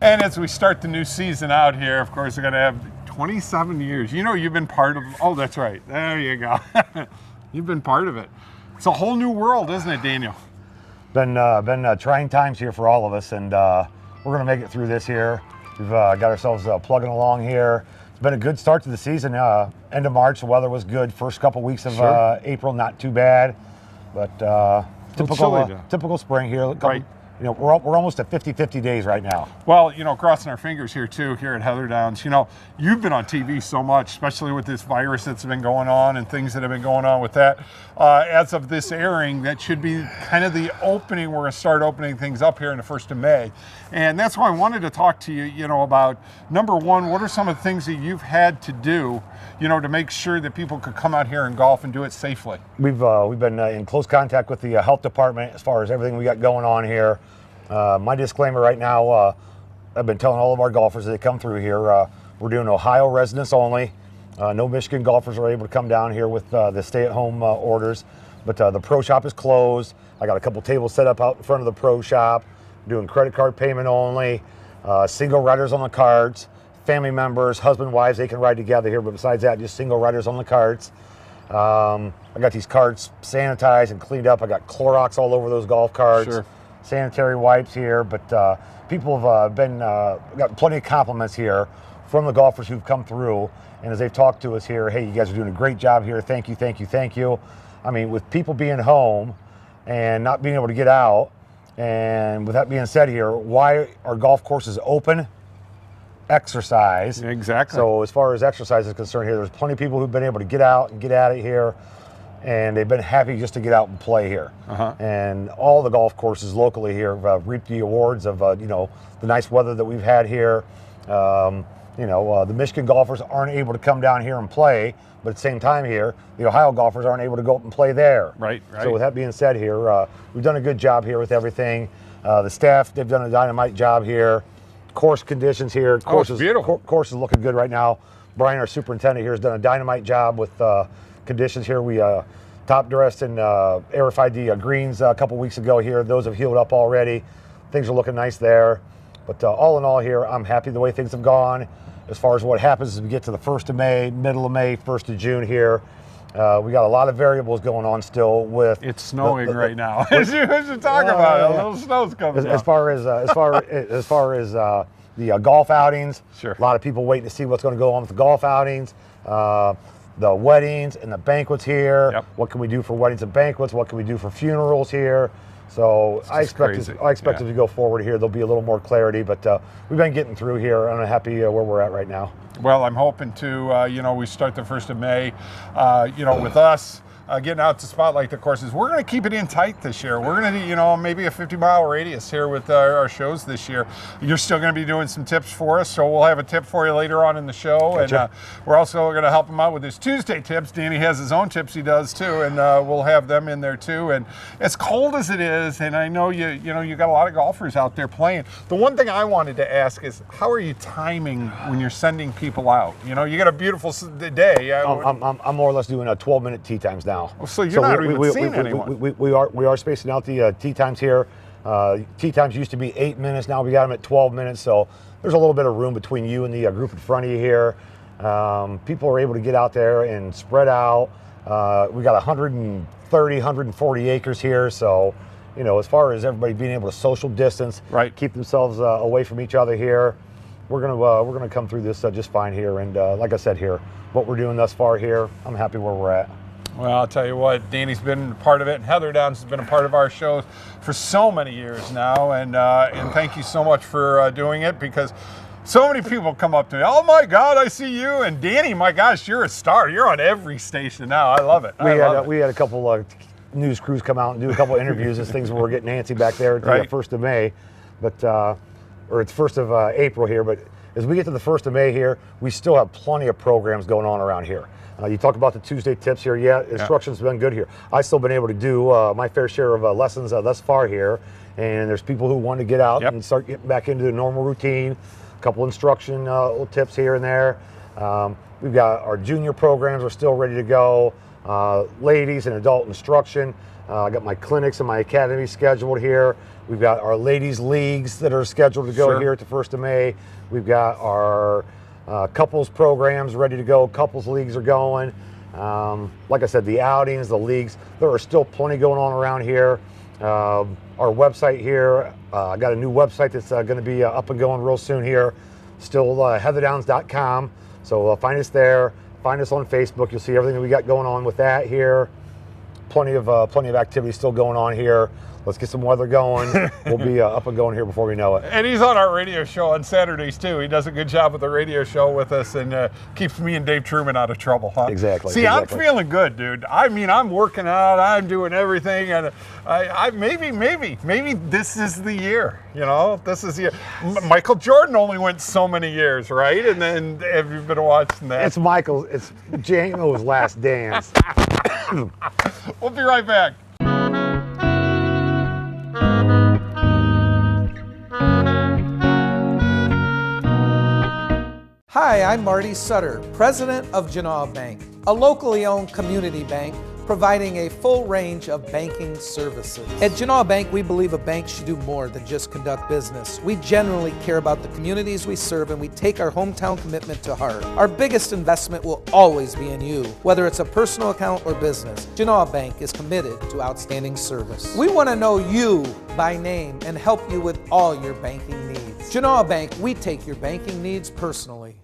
And as we start the new season out here, of course, we're going to have 27 years. You know, you've been part of, oh, that's right. There you go. You've been part of it. It's a whole new world, isn't it, Daniel? Been trying times here for all of us, and we're going to make it through this year. We've got ourselves plugging along here. It's been a good start to the season. End of March, the weather was good. First couple weeks of April, not too bad, but typical spring here. Right. You know, we're almost at 50-50 days right now. Well, you know, crossing our fingers here too, here at Heatherdowns. You know, you've been on TV so much, especially with this virus that's been going on and things that have been going on with that. As of this airing, that should be kind of the opening. We're going to start opening things up here in the 1st of May. And that's why I wanted to talk to you, you know, about, number one, what are some of the things that you've had to do, you know, to make sure that people could come out here and golf and do it safely? We've been in close contact with the health department as far as everything we got going on here. My disclaimer right now, I've been telling all of our golfers as they come through here, we're doing Ohio residents only. No Michigan golfers are able to come down here with the stay-at-home orders, but the pro shop is closed. I got a couple tables set up out in front of the pro shop, doing credit card payment only, single riders on the carts, family members, husband, wives, they can ride together here, but besides that, just single riders on the carts. I got these carts sanitized and cleaned up. I got Clorox all over those golf carts. Sure. Sanitary wipes here, but people have got plenty of compliments here from the golfers who've come through, and as they've talked to us here, hey, you guys are doing a great job here. Thank you, thank you, thank you. I mean, with people being home and not being able to get out, and with that being said here, why are golf courses open? Exercise. Exactly. So as far as exercise is concerned here, there's plenty of people who've been able to get out and get at it here, and they've been happy just to get out and play here. And all the golf courses locally here have reaped the awards of you know, the nice weather that we've had here. You know, the Michigan golfers aren't able to come down here and play, but at the same time here, the Ohio golfers aren't able to go up and play there. Right. So with that being said here, we've done a good job here with everything. The staff, they've done a dynamite job here. Course conditions here. It's beautiful. Course is looking good right now. Brian, our superintendent here, has done a dynamite job with conditions here. We top dressed and airified the greens a couple weeks ago here. Those have healed up already. Things are looking nice there. But all in all here, I'm happy the way things have gone. As far as what happens as we get to the 1st of May, middle of May, 1st of June here, we got a lot of variables going on still with. It's snowing right now. As you talk about it, a little snow's coming down. As far as the golf outings, sure. A lot of people waiting to see what's going to go on with the golf outings. The weddings and the banquets here. Yep. What can we do for weddings and banquets? What can we do for funerals here? So I expect as we go forward here, there'll be a little more clarity, but we've been getting through here, and I'm happy where we're at right now. Well, I'm hoping to, you know, we start the 1st of May, you know, with us. Getting out to spotlight the courses. We're going to keep it in tight this year. We're going to do, you know, maybe a 50-mile radius here with our shows this year. You're still going to be doing some tips for us, so we'll have a tip for you later on in the show. Gotcha. And we're also going to help him out with his Tuesday tips. Danny has his own tips he does too, and we'll have them in there too. And as cold as it is, and I know you got a lot of golfers out there playing. The one thing I wanted to ask is, how are you timing when you're sending people out? You know, you got a beautiful day. I'm more or less doing 12-minute tee times now. So you're not even seeing anyone. We are spacing out the tee times here. Tee times used to be 8 minutes. Now we got them at 12 minutes. So there's a little bit of room between you and the group in front of you here. People are able to get out there and spread out. We got 130, 140 acres here. So, you know, as far as everybody being able to social distance, right, keep themselves away from each other here, we're gonna come through this just fine here. And like I said here, what we're doing thus far here, I'm happy where we're at. Well, I'll tell you what, Danny's been a part of it, and Heatherdowns has been a part of our shows for so many years now, and thank you so much for doing it, because so many people come up to me, oh my God, I see you, and Danny, my gosh, you're a star. You're on every station now. I love it. We had a couple news crews come out and do a couple interviews as things were getting antsy back there at the 1st of May, but or it's 1st of April here, but as we get to the 1st of May here, we still have plenty of programs going on around here. You talk about the Tuesday tips here. Yeah, instruction's been good here. I've still been able to do my fair share of lessons thus far here, and there's people who want to get out and start getting back into the normal routine. A couple instruction little tips here and there. We've got our junior programs are still ready to go. Ladies and adult instruction. I got my clinics and my academy scheduled here. We've got our ladies leagues that are scheduled to go here at the 1st of May. We've got our couples programs ready to go. Couples leagues are going. Like I said, the outings, the leagues, there are still plenty going on around here. Our website here, I got a new website that's going to be up and going real soon here. Still heatherdowns.com. So find us there. Find us on Facebook. You'll see everything that we got going on with that here. Plenty of activity still going on here. Let's get some weather going. We'll be up and going here before we know it. And he's on our radio show on Saturdays too. He does a good job with the radio show with us and keeps me and Dave Truman out of trouble, huh? Exactly. See, exactly. I'm feeling good, dude. I mean, I'm working out. I'm doing everything, and maybe this is the year. You know, this is the year. Michael Jordan only went so many years, right? And then have you been watching that? It's Michael's. It's Jamo's last dance. We'll be right back. Hi, I'm Marty Sutter, President of Genoa Bank, a locally owned community bank providing a full range of banking services. At Genoa Bank, we believe a bank should do more than just conduct business. We generally care about the communities we serve, and we take our hometown commitment to heart. Our biggest investment will always be in you, whether it's a personal account or business. Genoa Bank is committed to outstanding service. We want to know you by name and help you with all your banking needs. Genoa Bank, we take your banking needs personally.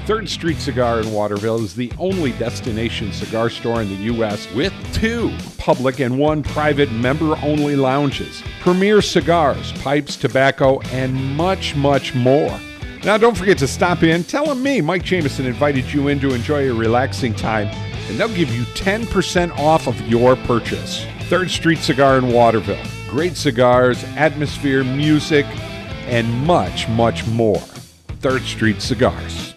Third Street Cigar in Waterville is the only destination cigar store in the U.S. with 2 public and 1 private member-only lounges, premier cigars, pipes, tobacco, and much, much more. Now, don't forget to stop in. Tell them me, Mike Jameson, invited you in to enjoy a relaxing time, and they'll give you 10% off of your purchase. Third Street Cigar in Waterville. Great cigars, atmosphere, music, and much, much more. Third Street Cigars.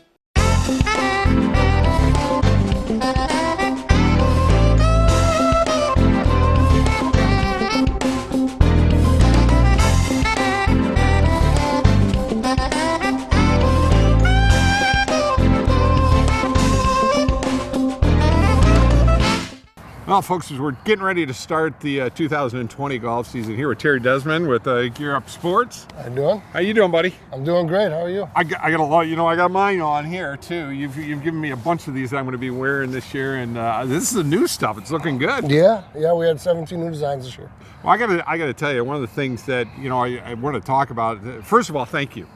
Well, folks, as we're getting ready to start the 2020 golf season here with Terry Desmond with Gear Up Sports. How you doing? How you doing, buddy? I'm doing great. How are you? I got a lot. You know, I got mine on here too. You've given me a bunch of these that I'm going to be wearing this year, and this is the new stuff. It's looking good. Yeah. We had 17 new designs this year. Well, I got to tell you, one of the things that I want to talk about. First of all, thank you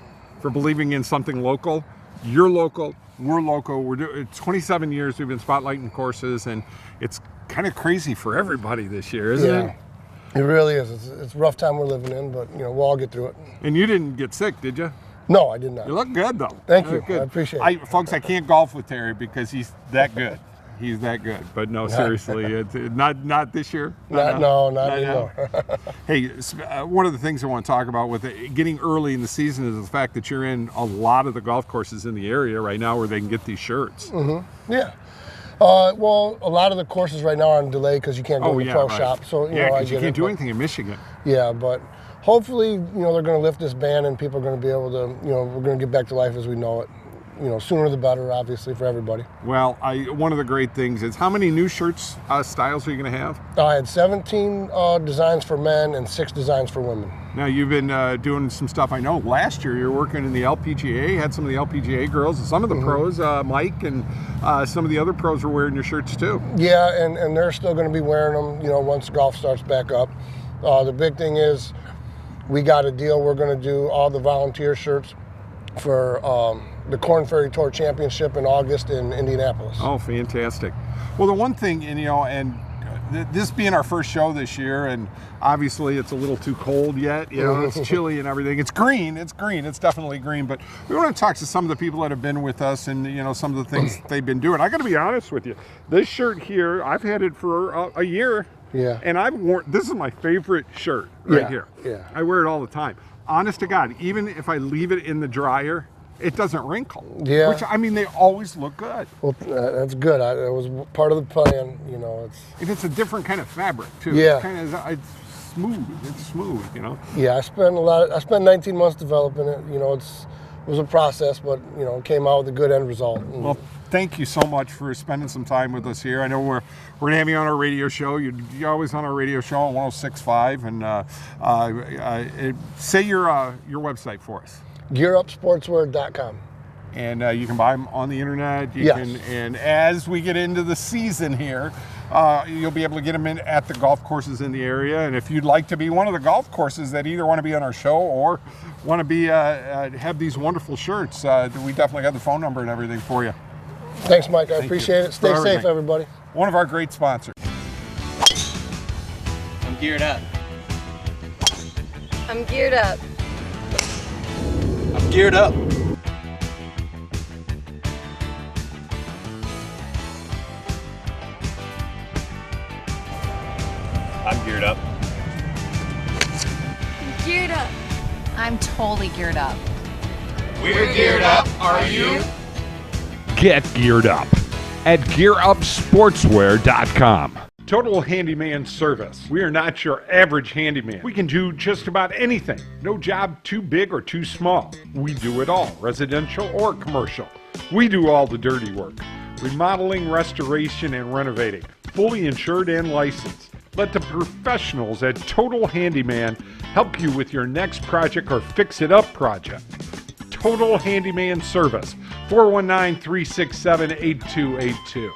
for believing in something local. You're local. We're local. We're doing 27 years. We've been spotlighting courses, and it's kind of crazy for everybody this year, isn't it? It really is. It's a rough time we're living in, but we'll all get through it. And you didn't get sick, did you? No, I did not. You look good though. Thank you. Good. I appreciate it. Folks, I can't golf with Terry because he's that good. He's that good. But no, seriously, it's not this year. Not anymore. Hey, one of the things I want to talk about with getting early in the season is the fact that you're in a lot of the golf courses in the area right now where they can get these shirts. Mm-hmm. Yeah. Well, a lot of the courses right now are on delay because you can't go to the pro shop. So because you can't do anything in Michigan. Yeah, but hopefully, they're going to lift this ban and people are going to be able to, we're going to get back to life as we know it. Sooner the better, obviously, for everybody. Well, one of the great things is how many new shirts styles are you going to have? I had 17 designs for men and 6 designs for women. Now, you've been doing some stuff. I know last year you were working in the LPGA, had some of the LPGA girls, and some of the pros, Mike, and some of the other pros were wearing your shirts too. Yeah, and they're still going to be wearing them, once golf starts back up. The big thing is we got a deal. We're going to do all the volunteer shirts for the Corn Ferry Tour Championship in August in Indianapolis. Oh, fantastic. Well, the one thing, and this being our first show this year, and obviously it's a little too cold yet, it's chilly and everything. It's green, it's definitely green, but we want to talk to some of the people that have been with us and, some of the things they've been doing. I got to be honest with you. This shirt here, I've had it for a year. Yeah. And this is my favorite shirt here. Yeah. I wear it all the time. Honest to God, even if I leave it in the dryer, it doesn't wrinkle. Yeah. Which, they always look good. Well, that's good. It was part of the plan, And it's a different kind of fabric, too. Yeah. It's smooth. It's smooth, you know. Yeah, I spent 19 months developing it. You know, it was a process, but you know, it came out with a good end result. Well, thank you so much for spending some time with us here. I know we're gonna have you on our radio show. You're always on our radio show on 106.5, and say your website for us. GearUpSportswear.com. And you can buy them on the internet. Yes. And as we get into the season here, you'll be able to get them in at the golf courses in the area. And if you'd like to be one of the golf courses that either want to be on our show or want to be have these wonderful shirts, we definitely have the phone number and everything for you. Thanks, Mike. I appreciate it. Stay safe, everybody. One of our great sponsors. I'm geared up. I'm geared up. I'm geared up. I'm geared up. I'm geared up. I'm totally geared up. We're geared up. Are you? Get geared up at GearUpSportswear.com. Total Handyman Service. We are not your average handyman. We can do just about anything. No job too big or too small. We do it all, residential or commercial. We do all the dirty work. Remodeling, restoration, and renovating. Fully insured and licensed. Let the professionals at Total Handyman help you with your next project or fix-it-up project. Total Handyman Service, 419-367-8282.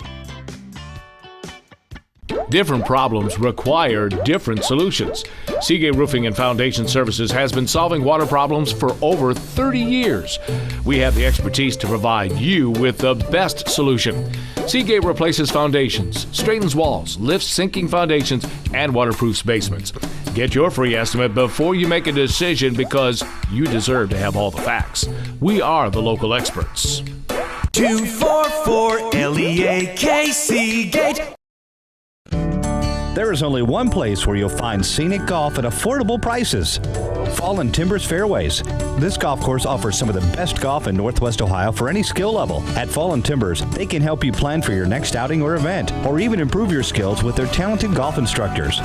Different problems require different solutions. Seagate Roofing and Foundation Services has been solving water problems for over 30 years. We have the expertise to provide you with the best solution. Seagate replaces foundations, straightens walls, lifts sinking foundations, and waterproofs basements. Get your free estimate before you make a decision because you deserve to have all the facts. We are the local experts. 244-LEAK Seagate. There is only one place where you'll find scenic golf at affordable prices. Fallen Timbers Fairways. This golf course offers some of the best golf in Northwest Ohio for any skill level. At Fallen Timbers, they can help you plan for your next outing or event, or even improve your skills with their talented golf instructors.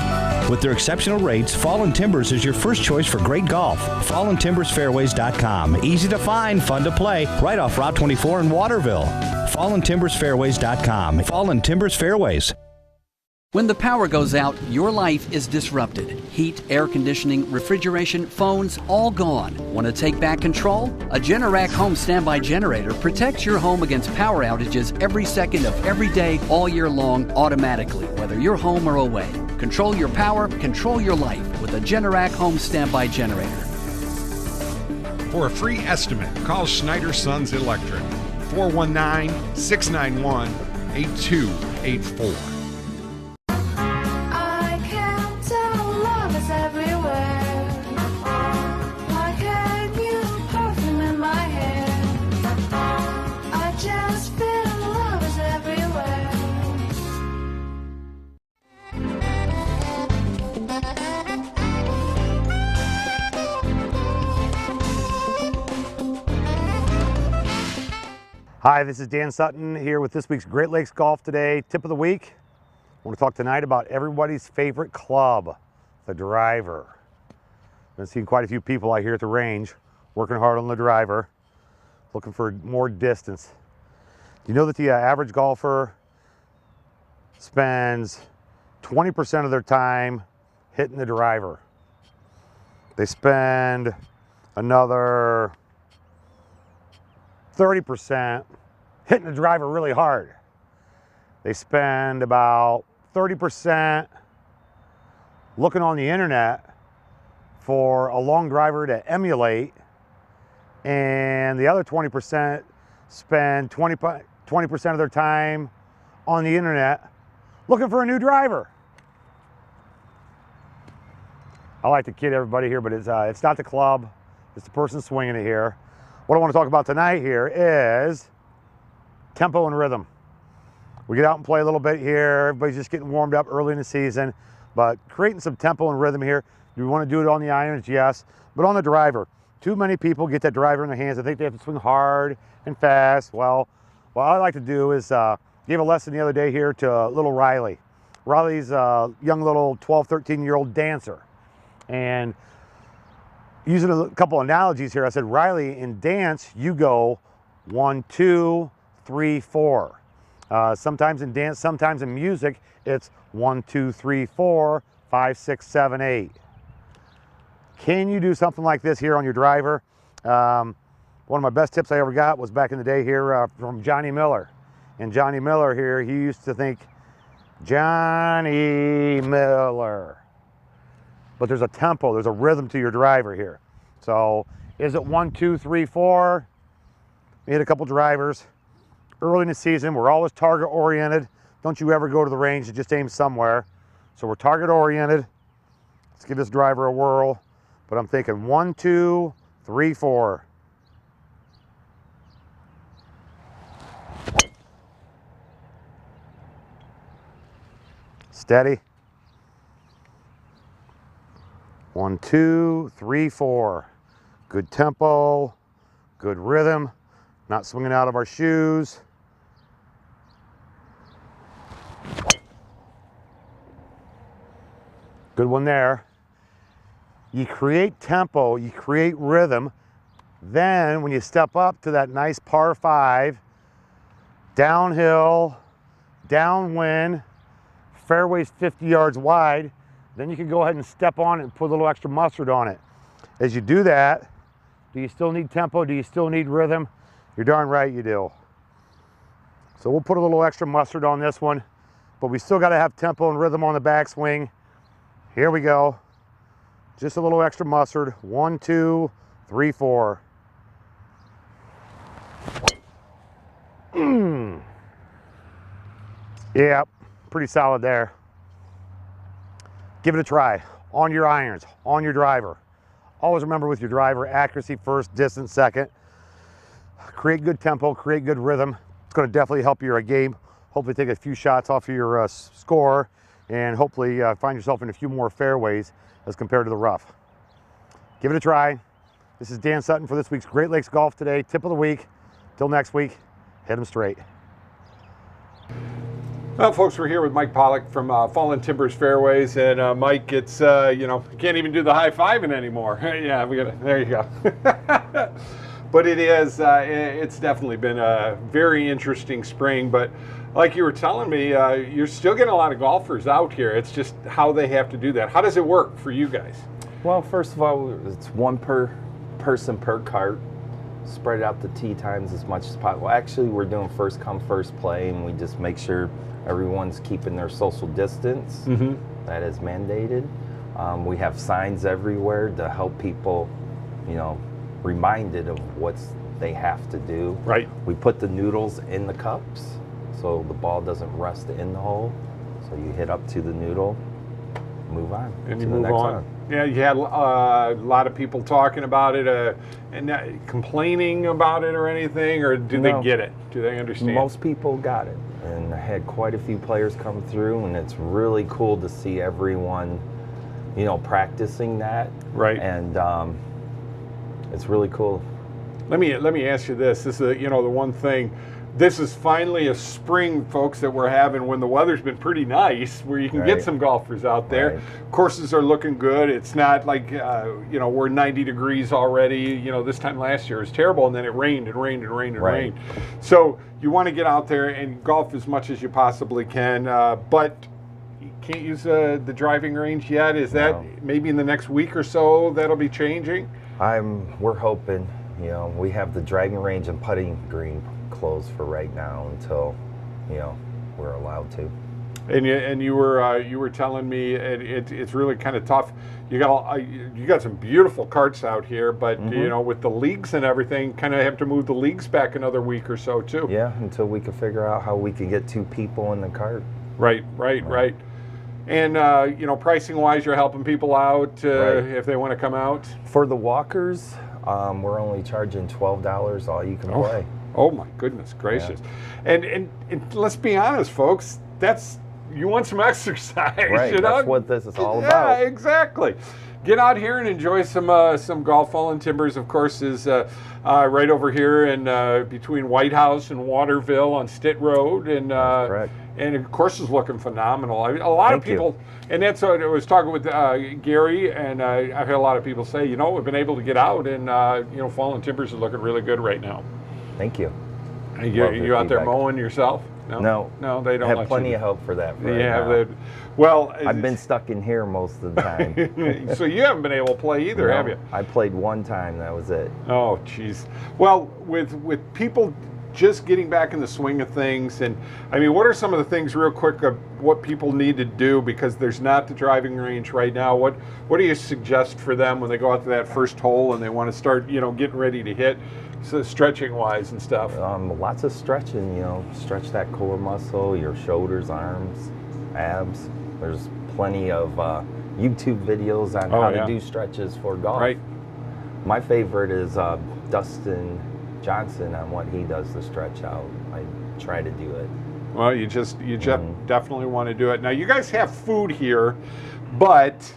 With their exceptional rates, Fallen Timbers is your first choice for great golf. FallenTimbersFairways.com. Easy to find, fun to play, right off Route 24 in Waterville. FallenTimbersFairways.com. Fallen Timbers Fairways. When the power goes out, your life is disrupted. Heat, air conditioning, refrigeration, phones, all gone. Want to take back control? A Generac home standby generator protects your home against power outages every second of every day, all year long, automatically, whether you're home or away. Control your power, control your life with a Generac home standby generator. For a free estimate, call Schneider Sons Electric, 419-691-8284. Hi, this is Dan Sutton here with this week's Great Lakes Golf Today Tip of the Week. I want to talk tonight about everybody's favorite club, the driver. I've been seeing quite a few people out here at the range working hard on the driver, looking for more distance. Do you know that the average golfer spends 20% of their time hitting the driver? They spend another 30% hitting the driver really hard. They spend about 30% looking on the internet for a long driver to emulate, and the other 20% spend 20% of their time on the internet looking for a new driver. I like to kid everybody here, but it's not the club, it's the person swinging it here. What I want to talk about tonight here is tempo and rhythm. We get out and play a little bit here. Everybody's just getting warmed up early in the season, but creating some tempo and rhythm here. Do we want to do it on the irons? Yes, but on the driver. Too many people get that driver in their hands. I think they have to swing hard and fast. Well, what I like to do is gave a lesson the other day here to little Riley. Riley's a young little 12, 13-year-old dancer. And using a couple analogies here, I said, Riley, in dance, you go 1, 2, 3, 4. Sometimes in dance, sometimes in music, it's 1, 2, 3, 4, 5, 6, 7, 8. Can you do something like this here on your driver? One of my best tips I ever got was back in the day here from Johnny Miller. And Johnny Miller here, he used to think, Johnny Miller. But there's a tempo, there's a rhythm to your driver here. So is it 1, 2, 3, 4? We hit a couple drivers. Early in the season, we're always target oriented. Don't you ever go to the range and just aim somewhere. So we're target oriented. Let's give this driver a whirl. But I'm thinking 1, 2, 3, 4. Steady. 1, 2, 3, 4. Good tempo, good rhythm, not swinging out of our shoes. Good one there. You create tempo, you create rhythm. Then when you step up to that nice par 5, downhill, downwind, fairway's 50 yards wide, then you can go ahead and step on it and put a little extra mustard on it. As you do that, do you still need tempo? Do you still need rhythm? You're darn right you do. So we'll put a little extra mustard on this one, but we still got to have tempo and rhythm on the backswing. Here we go. Just a little extra mustard. 1, 2, 3, 4. Yeah, pretty solid there. Give it a try on your irons, on your driver. Always remember with your driver, accuracy first, distance second. Create good tempo, create good rhythm. It's going to definitely help your game. Hopefully take a few shots off of your score, and hopefully find yourself in a few more fairways as compared to the rough. Give it a try. This is Dan Sutton for this week's Great Lakes Golf Today tip of the week. Till next week, hit them straight. Well, folks, we're here with Mike Pollick from Fallen Timbers Fairways, and Mike, it's you can't even do the high fiving anymore. Yeah, we got there you go. But it is, it's definitely been a very interesting spring. But like you were telling me, you're still getting a lot of golfers out here. It's just how they have to do that. How does it work for you guys? Well, first of all, it's one per person per cart. Spread out the tee times as much as possible. Actually, we're doing first come, first play, and we just make sure everyone's keeping their social distance. Mm-hmm. That is mandated. We have signs everywhere to help people, reminded of what they have to do. Right. We put the noodles in the cups so the ball doesn't rust in the hole. So you hit up to the noodle, move on. And you move on. Yeah, you had a lot of people talking about it and complaining about it or anything, or do they get it? Do they understand? Most people got it. And I had quite a few players come through, and it's really cool to see everyone, practicing that. Right. And it's really cool. Let me ask you this. This is the one thing. This is finally a spring, folks, that we're having when the weather's been pretty nice, where you can get some golfers out there. Right. Courses are looking good. It's not like, we're 90 degrees already. This time last year it was terrible, and then it rained and rained and rained and rained. So you want to get out there and golf as much as you possibly can, but you can't use the driving range yet. Is that maybe in the next week or so that'll be changing? We're hoping. We have the driving range and putting green closed for right now until we're allowed to. And you were telling me it's really kind of tough. You got some beautiful carts out here, but with the leagues and everything, kind of have to move the leagues back another week or so too. Yeah, until we can figure out how we can get 2 people in the cart. Right. And pricing wise, you're helping people out if they want to come out. For the walkers, we're only charging $12 all you can play. Oh my goodness gracious. Yeah. And let's be honest, folks, that's you want some exercise. Right, you know? that's what this is all about. Yeah, exactly. Get out here and enjoy some golf. Fallen Timbers, of course, is right over here in between White House and Waterville on Stitt Road, and correct. And of course is looking phenomenal. I mean, a lot of people, and that's what I was talking with Gary, and I've had a lot of people say, you know, we've been able to get out, and you know, Fallen Timbers is looking really good right now. Thank you. You out there mowing yourself? No, they don't. I have plenty of help for that. Well, I've been stuck in here most of the time. So you haven't been able to play either, have you? I played one time. That was it. Oh, jeez. Well, with people just getting back in the swing of things, and I mean, what are some of the things, real quick, of what people need to do, because there's not the driving range right now? What do you suggest for them when they go out to that first hole and they want to start, you know, getting ready to hit? So stretching wise and stuff. Lots of stretching, you know, stretch that core muscle, your shoulders, arms, abs. There's plenty of YouTube videos on how to do stretches for golf. Right. My favorite is Dustin Johnson on what he does to stretch out. I try to do it. Well, you definitely want to do it. Now, you guys have food here, but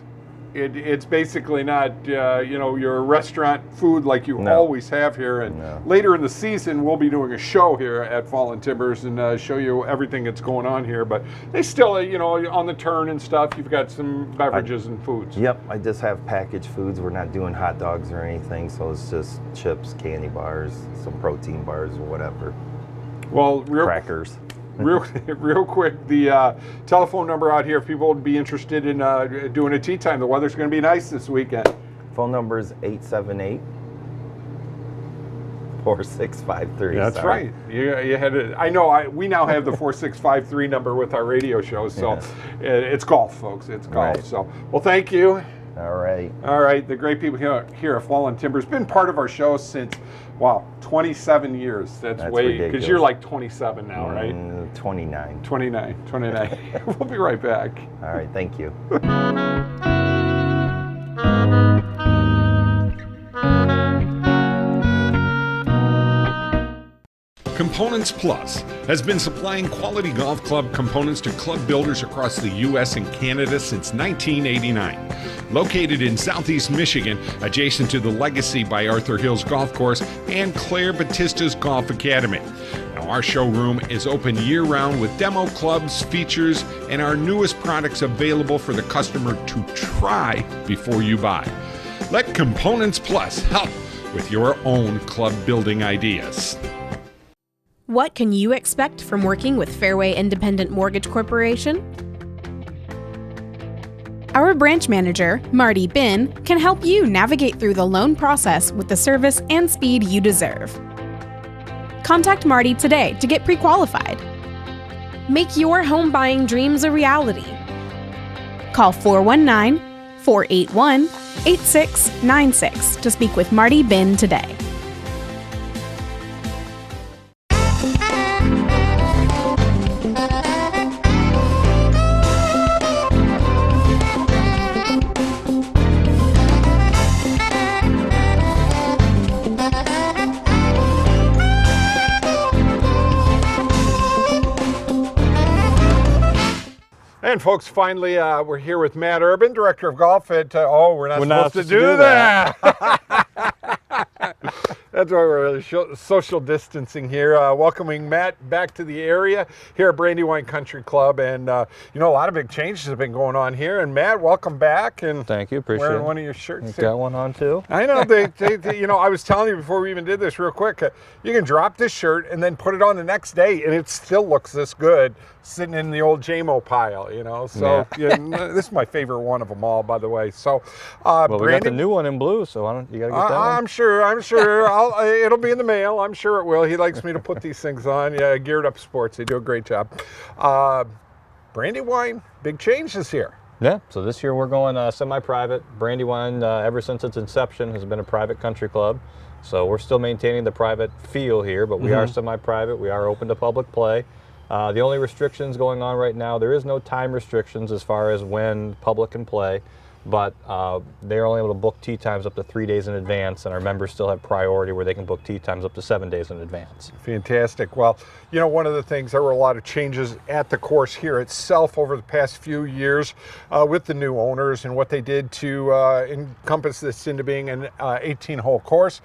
it's basically not, you know, your restaurant food like you always have here. And later in the season, we'll be doing a show here at Fallen Timbers and show you everything that's going on here. But they still, you know, on the turn and stuff, you've got some beverages and foods. Yep, I just have packaged foods. We're not doing hot dogs or anything, so it's just chips, candy bars, some protein bars or whatever. Well, crackers. Real quick, the telephone number out here, if people would be interested in doing a tee time. The weather's going to be nice this weekend. Phone number is 878-4653. That's right. You had it. I know. We now have the 4653 number with our radio shows, so it's golf, folks. It's golf. Right. So, well, thank you. All right. All right. The great people here at Fallen Timbers been part of our show since, wow, 27 years. That's way, because you're like 27 now, right? 29. 29. We'll be right back. All right. Thank you. Components Plus has been supplying quality golf club components to club builders across the U.S. and Canada since 1989. Located in Southeast Michigan, adjacent to the Legacy by Arthur Hills Golf Course and Claire Batista's Golf Academy. Now, our showroom is open year-round with demo clubs, features, and our newest products available for the customer to try before you buy. Let Components Plus help with your own club building ideas. What can you expect from working with Fairway Independent Mortgage Corporation? Our branch manager, Marty Bin, can help you navigate through the loan process with the service and speed you deserve. Contact Marty today to get pre-qualified. Make your home buying dreams a reality. Call 419-481-8696 to speak with Marty Bin today. And folks, finally, we're here with Matt Urban, Director of Golf at, we're not supposed to do that. That's why we're social distancing here. Welcoming Matt back to the area here at Brandywine Country Club. And, you know, a lot of big changes have been going on here. And Matt, welcome back. And thank you, appreciate it. Wearing one of your shirts. You've got one on too. I know. They, you know, I was telling you before we even did this real quick, you can drop this shirt and then put it on the next day and it still looks this good sitting in the old JMO pile, you know. So yeah, this is my favorite one of them all, by the way. So, well, we got the new one in blue, so you got to get that one. I'm sure. It'll be in the mail. I'm sure it will. He likes me to put these things on. Yeah, Geared Up Sports. They do a great job. Brandywine, big changes here. Yeah, so this year we're going semi-private. Brandywine, ever since its inception, has been a private country club. So we're still maintaining the private feel here, but we are semi-private. We are open to public play. The only restrictions going on right now, there is no time restrictions as far as when public can play. but they're only able to book tee times up to 3 days in advance, and our members still have priority where they can book tee times up to 7 days in advance. Fantastic. Well, you know, one of the things, there were a lot of changes at the course here itself over the past few years with the new owners and what they did to encompass this into being an 18-hole course.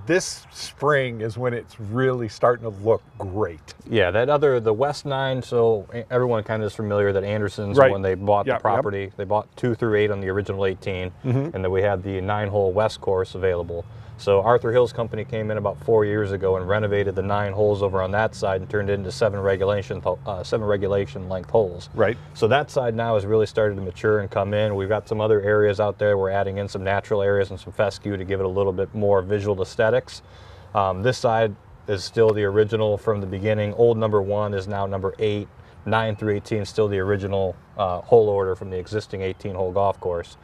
This spring is when it's really starting to look great. Yeah, the West 9, so everyone kind of is familiar that Anderson's, right, when they bought the property, they bought 2 through 8 on the original 18, and then we had the 9-hole West course available. So Arthur Hill's company came in about 4 years ago and renovated the 9 holes over on that side and turned it into 7 regulation length holes. Right. So that side now has really started to mature and come in. We've got some other areas out there. We're adding in some natural areas and some fescue to give it a little bit more visual aesthetics. This side is still the original from the beginning. Old number 1 is now number 8. 9 through 18 is still the original hole order from the existing 18-hole golf course.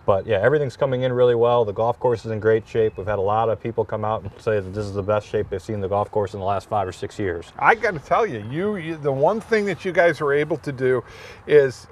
But yeah, everything's coming in really well. The golf course is in great shape. We've had a lot of people come out and say that this is the best shape they've seen the golf course in the last 5 or 6 years. I got to tell you, the one thing that you guys are able to do is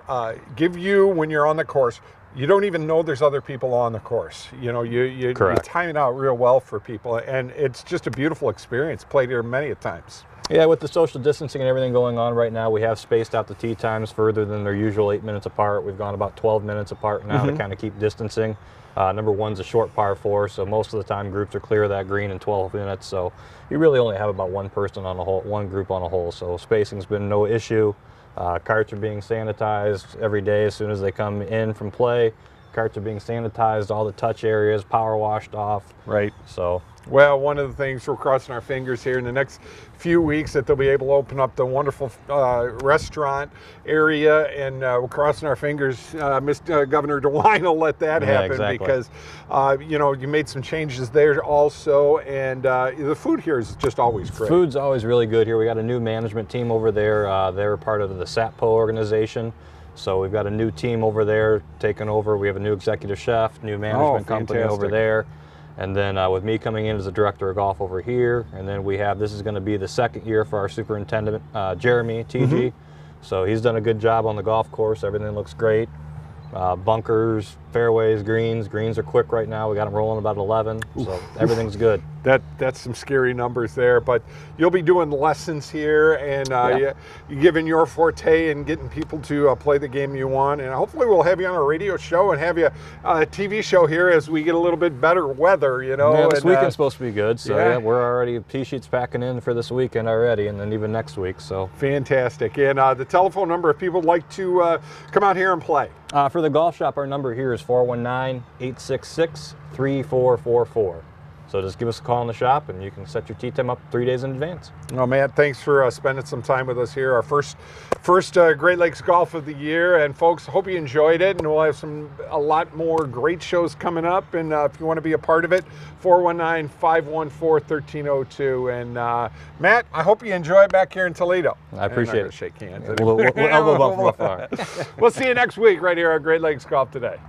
give you, when you're on the course, you don't even know there's other people on the course. You know, you time it out real well for people, and it's just a beautiful experience. Played here many a times. Yeah, with the social distancing and everything going on right now, we have spaced out the tee times further than their usual 8 minutes apart. We've gone about 12 minutes apart now to kind of keep distancing. Number 1's a short par 4, so most of the time groups are clear of that green in 12 minutes. So you really only have about one person on a hole, one group on a hole. So spacing's been no issue. Carts are being sanitized every day as soon as they come in from play. Carts are being sanitized, all the touch areas, power washed off. Right. So. Well, one of the things we're crossing our fingers here in the next few weeks that they'll be able to open up the wonderful restaurant area, and we're crossing our fingers. Mr. Governor DeWine will let that happen because, you know, you made some changes there also, and the food here is just always great. Food's always really good here. We got a new management team over there. They're part of the SATPO organization. So we've got a new team over there taking over. We have a new executive chef, new management company over there. And then with me coming in as the director of golf over here, and then we have, this is going to be the 2nd year for our superintendent, Jeremy, TG. So he's done a good job on the golf course. Everything looks great. Bunkers, fairways, greens. Greens are quick right now. We got them rolling about 11, so everything's good. That's some scary numbers there, but you'll be doing lessons here, and you're giving your forte and getting people to play the game you want, and hopefully we'll have you on a radio show and have you a TV show here as we get a little bit better weather, you know. Yeah, this weekend's supposed to be good, so yeah, we're already tee sheets packing in for this weekend already, and then even next week. So fantastic. And the telephone number if people would like to come out here and play. For the golf shop, our number here is 419-866-3444. So just give us a call in the shop, and you can set your tee time up 3 days in advance. Well, Matt, thanks for spending some time with us here. Our first Great Lakes Golf of the year, and folks, hope you enjoyed it. And we'll have a lot more great shows coming up. And if you want to be a part of it, 419-514-1302. And Matt, I hope you enjoy it back here in Toledo. I appreciate it. Shake hands. We'll elbow bump from afar. We'll see you next week right here on Great Lakes Golf Today.